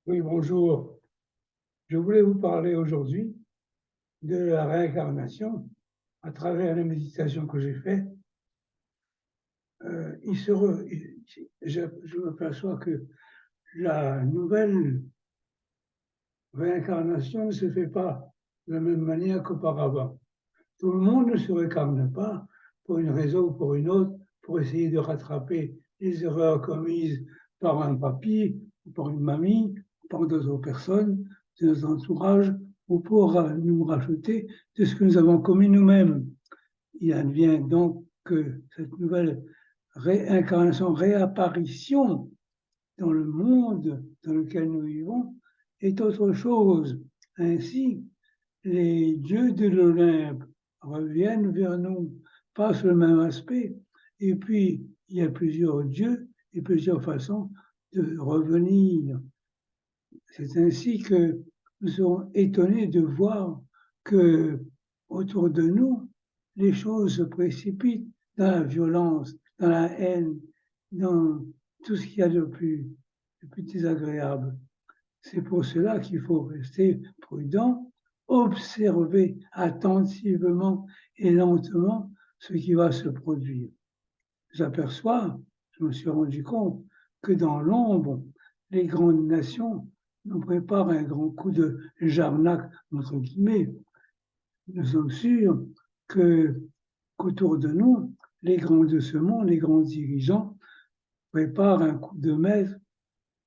Oui, bonjour. Je voulais vous parler aujourd'hui de la réincarnation à travers les méditations que j'ai faites. Je m'aperçois que la nouvelle réincarnation ne se fait pas de la même manière qu'auparavant. Tout le monde ne se réincarne pas pour une raison ou pour une autre, pour essayer de rattraper les erreurs commises par un papy, par une mamie, par d'autres personnes de notre entourage, ou pour nous rajouter de ce que nous avons commis nous-mêmes. Il advient donc que cette nouvelle réincarnation, réapparition dans le monde dans lequel nous vivons est autre chose. Ainsi, les dieux de l'Olympe reviennent vers nous, pas sur le même aspect. Et puis, il y a plusieurs dieux et plusieurs façons de revenir. C'est ainsi que nous serons étonnés de voir que autour de nous, les choses se précipitent dans la violence, dans la haine, dans tout ce qu'il y a de plus désagréable. C'est pour cela qu'il faut rester prudent, observer attentivement et lentement ce qui va se produire. J'aperçois, je me suis rendu compte que dans l'ombre, les grandes nations nous préparent un grand coup de jarnac, entre guillemets. Nous sommes sûrs qu'autour de nous, les grands de ce monde, les grands dirigeants, préparent un coup de maître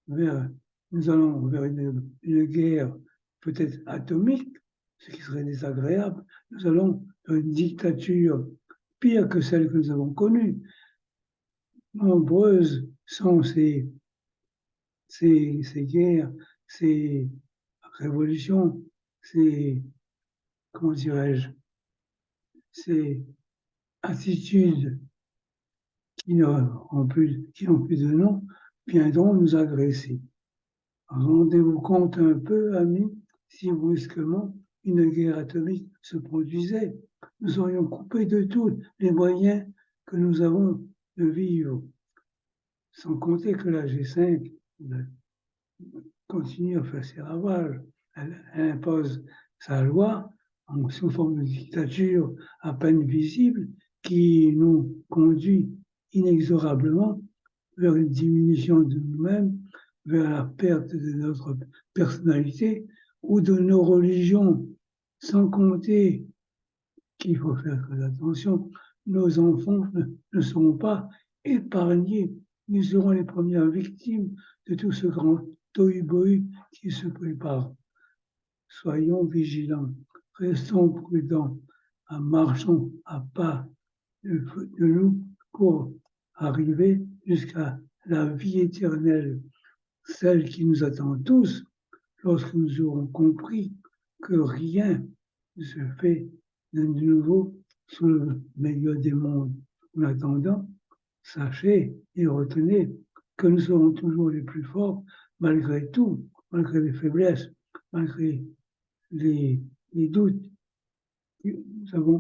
vers, nous allons vers une guerre peut-être atomique, ce qui serait désagréable. Nous allons vers une dictature pire que celle que nous avons connue. Nombreuses sont ces guerres, ces révolutions, ces, comment dirais-je, ces attitudes qui n'ont plus de nom, viendront nous agresser. Rendez-vous compte un peu, amis, si brusquement une guerre atomique se produisait. Nous serions coupés de tous les moyens que nous avons de vivre. Sans compter que la G5 continue à faire ses ravages. Elle impose sa loi sous forme de dictature à peine visible qui nous conduit inexorablement vers une diminution de nous-mêmes, vers la perte de notre personnalité ou de nos religions, sans compter qu'il faut faire très attention, nos enfants ne seront pas épargnés, ils seront les premières victimes de tout ce grand tohu-bohu qui se prépare. Soyons vigilants, restons prudents, marchons à pas de nous pour arriver jusqu'à la vie éternelle, celle qui nous attend tous lorsque nous aurons compris que rien ne se fait de nouveau sous le meilleur des mondes. En attendant, sachez et retenez que nous serons toujours les plus forts malgré tout, malgré les faiblesses, malgré les doutes. Nous avons